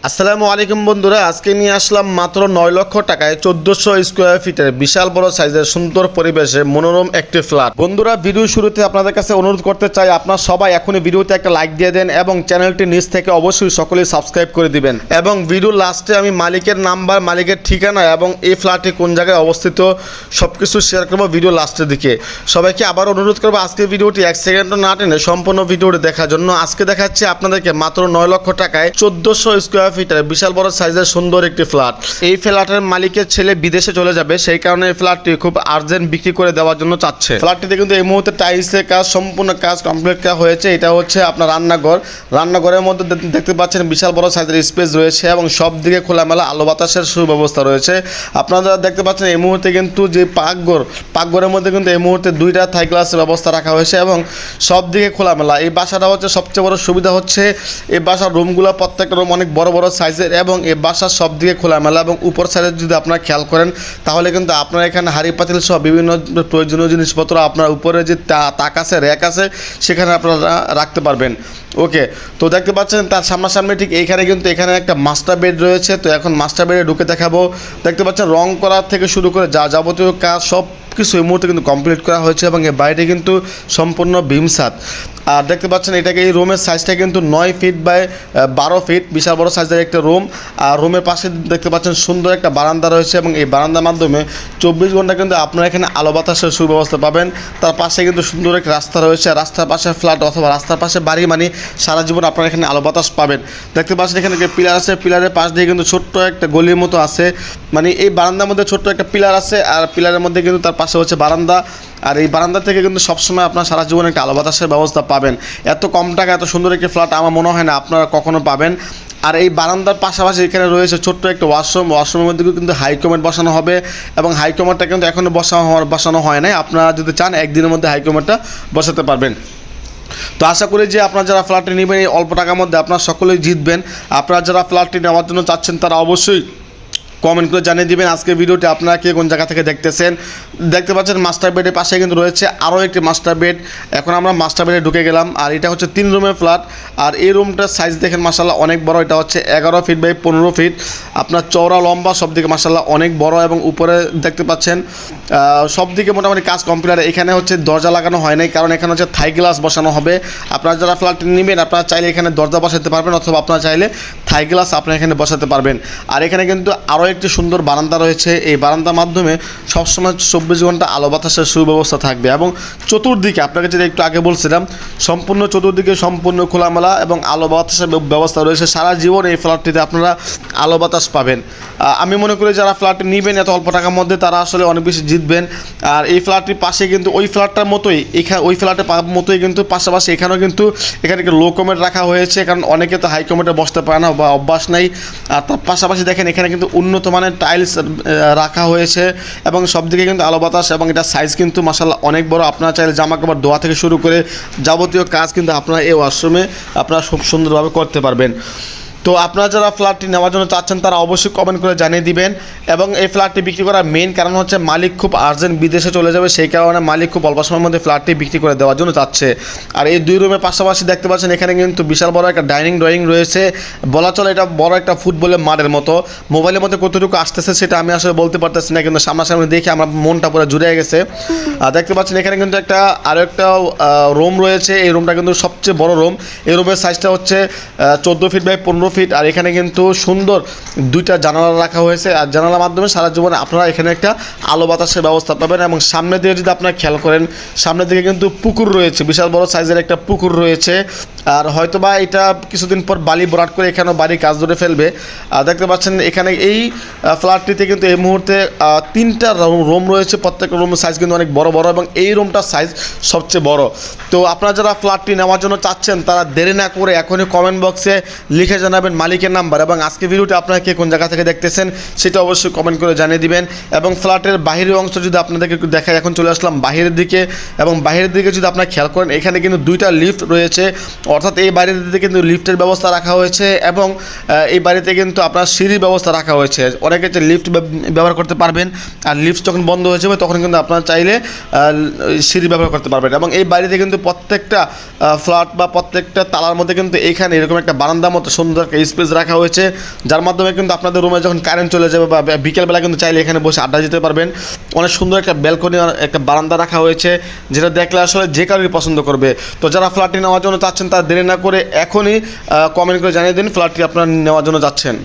আসসালামু আলাইকুম বন্ধুরা, আজকে নিয়ে আসলাম মাত্র 9 লক্ষ টাকায় 1400 স্কোয়ার ফিটের বিশাল বড় সাইজের সুন্দর পরিবেশে মনোরম একটি ফ্ল্যাট। বন্ধুরা, ভিডিও শুরুতে আপনাদের কাছে অনুরোধ করতে চাই, আপনারা সবাই এখনই ভিডিওতে একটা লাইক দিয়ে দেন এবং চ্যানেলটি নিচ থেকে অবশ্যই সকলেই সাবস্ক্রাইব করে দিবেন। এবং ভিডিও লাস্টে আমি মালিকের নাম্বার, মালিকের ঠিকানা এবং এই ফ্ল্যাটটি কোন জায়গায় অবস্থিত সবকিছু শেয়ার করবো ভিডিও লাস্টের দিকে। সবাইকে আবার অনুরোধ করবো আজকের ভিডিওটি 1 সেকেন্ডও না টেনে সম্পূর্ণ ভিডিওটি দেখার জন্য। আজকে দেখাচ্ছি আপনাদেরকে মাত্র 9 লক্ষ টাকায় 1400 স্কোয়ার ফিটের বিশাল বড় সাইজের সুন্দর একটি ফ্ল্যাট। এই ফ্ল্যাটের মালিকের ছেলে বিদেশে চলে যাবে, সেই কারণে এই ফ্ল্যাটটি খুব আর্জেন্ট বিক্রি করে দেওয়ার জন্য চাচ্ছে। ফ্ল্যাটটিতে কিন্তু এই মুহূর্তে টাইলসের কাজ, সম্পূর্ণ কাজ কমপ্লিট করা হয়েছে। এটা হচ্ছে আপনার রান্নাঘর। রান্নাঘরের মধ্যে দেখতে পাচ্ছেন বিশাল বড় সাইজের স্পেস রয়েছে এবং সব দিকে খোলামেলা আলো বাতাসের সুব্যবস্থা রয়েছে। আপনারা দেখতে পাচ্ছেন এই মুহূর্তে কিন্তু যে পাকঘরের মধ্যে কিন্তু এই মুহূর্তে 2টা থাই গ্লাসের ব্যবস্থা রাখা হয়েছে এবং সব দিকে খোলামেলা। এই বাসাটা হচ্ছে সবচেয়ে বড় সুবিধা হচ্ছে এই বাসার রুমগুলো, প্রত্যেকটা রুম অনেক বড় বড় সাইজের এবং এই বাসার সব দিকে খোলামেলা এবং উপর সাইডে যদি আপনারা খেয়াল করেন তাহলে কিন্তু আপনার এখানে হাঁড়ি পাতিল সহ বিভিন্ন প্রয়োজনীয় জিনিসপত্র আপনার উপরে যে তাক আছে, র্যাক আছে, সেখানে আপনারা রাখতে পারবেন। ওকে, তো দেখতে পাচ্ছেন তার সামনাসামনি ঠিক এইখানে কিন্তু এখানে একটা মাস্টার বেড রয়েছে। তো এখন মাস্টার বেডে ঢুকে দেখাবো। দেখতে পাচ্ছেন রং করার থেকে শুরু করে যাবতীয় কাজ সব কিছু এই মুহূর্তে কিন্তু কমপ্লিট করা হয়েছে এবং এর বাইরে কিন্তু সম্পূর্ণ ভীমসাত। আর দেখতে পাচ্ছেন এটাকে, এই রুমের সাইজটা কিন্তু 9 ফিট বাই 12 ফিট, বিশাল বড় সাইজের একটা রুম। আর রুমের পাশে দেখতে পাচ্ছেন সুন্দর একটা বারান্দা রয়েছে এবং এই বারান্দার মাধ্যমে 24 ঘন্টা কিন্তু আপনারা এখানে আলো বাতাসের সুব্যবস্থা পাবেন। তার পাশে কিন্তু সুন্দর একটা রাস্তা রয়েছে। রাস্তার পাশে ফ্ল্যাট অথবা রাস্তার পাশে বাড়ি, মানে সারা জীবন আপনারা এখানে আলো বাতাস পাবেন। দেখতে পাচ্ছেন এখানে পিলার আছে, পিলারের পাশ দিয়ে কিন্তু ছোট্ট একটা গলির মতো আছে, মানে এই বারান্দার মধ্যে ছোট্ট একটা পিলার আছে আর পিলারের মধ্যে কিন্তু তার পাশে হচ্ছে বারান্দা। আর এই বারান্দা থেকে কিন্তু সবসময় আপনার সারা জীবন একটা আলো বাতাসের ব্যবস্থা পাবেন। এত কম টাকা এত সুন্দর একটি ফ্ল্যাট আমার মনে হয় না আপনারা কখনো পাবেন। আর এই বারান্দার পাশাপাশি এখানে রয়েছে ছোট্ট একটা ওয়াশরুমের মধ্যে কিন্তু হাইকমেট বসানো হবে এবং হাইকমেটটা কিন্তু এখনও বসানো হয় নাই। আপনারা যদি চান একদিনের মধ্যে হাইকমেটটা বসাতে পারবেন। তো আশা করি যে আপনারা যারা ফ্ল্যাটটি নেবেন এই অল্প টাকার মধ্যে আপনারা সকলেই জিতবেন। আপনারা যারা ফ্ল্যাটটি নেওয়ার জন্য চাচ্ছেন তারা অবশ্যই কমেন্ট করে জানিয়ে দিবেন আজকের ভিডিওটি আপনারা কে কোন জায়গা থেকে দেখতেছেন। দেখতে পাচ্ছেন মাস্টার বেডের পাশে কিন্তু রয়েছে আরও একটি মাস্টার বেড। এখন আমরা মাস্টার বেডে ঢুকে গেলাম। আর এটা হচ্ছে 3 রুমের ফ্ল্যাট। আর এই রুমটার সাইজ দেখেন মাশাআল্লাহ অনেক বড়। এটা হচ্ছে 11 ফিট বাই 15 ফিট। আপনার চওড়া লম্বা সব দিকে মাশাআল্লাহ অনেক বড় এবং উপরে দেখতে পাচ্ছেন সব দিকে মোটামুটি কাজ কমপ্লিট। এখানে হচ্ছে দরজা লাগানো হয় নাই, কারণ এখানে হচ্ছে থাই গ্লাস বসানো হবে। আপনারা যারা ফ্ল্যাট নেবেন আপনারা চাইলে এখানে দরজা বসাতে পারবেন অথবা আপনারা চাইলে থাই গ্লাস আপনারা এখানে বসাতে পারবেন। আর এখানে কিন্তু আরও একটি সুন্দর বারান্দা রয়েছে। এই বারান্দার মাধ্যমে সবসময় 24 ঘন্টা আলো বাতাসের সুব্যবস্থা থাকবে এবং চতুর্দিকে আপনাকে যেটা একটু আগে বলছিলাম সম্পূর্ণ চতুর্দিকে সম্পূর্ণ খোলামেলা এবং আলো বাতাসের ব্যবস্থা রয়েছে। সারা জীবন এই ফ্ল্যাটটিতে আপনারা আলো বাতাস পাবেন। আমি মনে করি যারা ফ্ল্যাটটি নেবেন এত অল্প টাকার মধ্যে তারা আসলে অনেক বেশি জিতবেন। আর এই ফ্ল্যাটটির পাশে কিন্তু ওই ফ্ল্যাটটার মতোই ওই ফ্ল্যাটের মতোই কিন্তু পাশাপাশি এখানেও কিন্তু এখানে লো কমেট রাখা হয়েছে, কারণ অনেকে তো হাই কমেটে বসতে পারে না বা অভ্যাস নেই। আর তার পাশাপাশি দেখেন এখানে কিন্তু উন্নত মানের টাইলস রাখা হয়েছে এবং সব দিকে কিন্তু আলো বাতাস এবং এটা সাইজ কিন্তু মাশাআল্লাহ অনেক বড়। আপনারা চাইলে জামা কাপড় ধোয়া থেকে শুরু করে যাবতীয় কাজ কিন্তু আপনারা এই ওয়াশরুমে আপনারা খুব সুন্দরভাবে করতে পারবেন। তো আপনারা যারা ফ্ল্যাটটি নেওয়ার জন্য চাচ্ছেন তারা অবশ্যই কমেন্ট করে জানিয়ে দিবেন। এবং এই ফ্ল্যাটটি বিক্রি করার মেইন কারণ হচ্ছে মালিক খুব আর্জেন্ট বিদেশে চলে যাবে, সেই কারণে মালিক খুব অল্প সময়ের মধ্যে ফ্ল্যাটটি বিক্রি করে দেওয়ার জন্য চাচ্ছে। আর এই 2 রুমের পাশাপাশি দেখতে পাচ্ছেন এখানে কিন্তু বিশাল বড় একটা ডাইনিং ড্রয়িং রয়েছে। বলা চলে এটা বড় একটা ফুটবলের মাঠের মতো। মোবাইলের মধ্যে কতটুকু আসতেছে সেটা আমি আসলে বলতে পারতেছি না, কিন্তু সামনাসামনি দেখে আমার মনটা পুরো জুড়ে গেছে। দেখতে পাচ্ছেন এখানে কিন্তু আরও একটা রুম রয়েছে। এই রুমটা কিন্তু সবচেয়ে বড় রুম। এই রুমের সাইজটা হচ্ছে 14 ফিট বাই 15 ফিট। আর এখানে কিন্তু সুন্দর 2টা জানালা রাখা হয়েছে। আর জানালার মাধ্যমে সারা জীবনে আপনারা এখানে একটা আলো বাতাসের ব্যবস্থা পাবেন। এবং সামনে দিয়ে যদি আপনারা খেয়াল করেন সামনের দিকে কিন্তু পুকুর রয়েছে, বিশাল বড় সাইজের একটা পুকুর রয়েছে। আর হয়তোবা এটা কিছুদিন পর বালি ভরাট করে এখানেও বাড়ির কাজ ধরে ফেলবে। দেখতে পাচ্ছেন এখানে এই ফ্ল্যাটটিতে কিন্তু এই মুহূর্তে 3টা রুম রয়েছে। প্রত্যেকটা রুমের সাইজ কিন্তু অনেক বড় বড় এবং এই রুমটার সাইজ সবচেয়ে বড়। তো আপনারা যারা ফ্ল্যাটটি নেওয়ার জন্য চাচ্ছেন তারা দেরি না করে এখনই কমেন্ট বক্সে লিখে জানাবেন মালিকের নাম্বার এবং আজকে ভিডিওটি আপনারা কে কোন জায়গা থেকে দেখতেছেন সেটা অবশ্যই কমেন্ট করে জানিয়ে দিবেন। এবং ফ্ল্যাটের বাহিরের অংশ যদি আপনাদেরকে একটু দেখায়, এখন চলে আসলাম বাহিরের দিকে। এবং বাহিরের দিকে যদি আপনারা খেয়াল করেন এখানে কিন্তু 2টা লিফট রয়েছে, অর্থাৎ এই বাড়িতে কিন্তু লিফটের ব্যবস্থা রাখা হয়েছে এবং এই বাড়িতে কিন্তু আপনার সিঁড়ির ব্যবস্থা রাখা হয়েছে। অনেকে যে লিফট ব্যবহার করতে পারবেন আর লিফট যখন বন্ধ হয়ে যাবে তখন কিন্তু আপনারা চাইলে সিঁড়ি ব্যবহার করতে পারবেন। এবং এই বাড়িতে কিন্তু প্রত্যেকটা ফ্ল্যাট বা প্রত্যেকটা তালার মধ্যে কিন্তু এইখানে এরকম একটা বারান্দার মতো সুন্দর একটা স্পেস রাখা হয়েছে, যার মাধ্যমে কিন্তু আপনাদের রুমে যখন কারেন্ট চলে যাবে বা বিকেলবেলা কিন্তু চাইলে এখানে বসে আড্ডা দিতে পারবেন। অনেক সুন্দর একটা ব্যালকনি, একটা বারান্দা রাখা হয়েছে, যেটা দেখলে আসলে যে কারোরই পছন্দ করবে। তো যারা ফ্ল্যাটটি নেওয়ার জন্য চাচ্ছেন তারা দেরি না করে এখনই কমেন্ট করে জানিয়ে দিন ফ্ল্যাটটি আপনারা নেওয়ার জন্য যাচ্ছেন।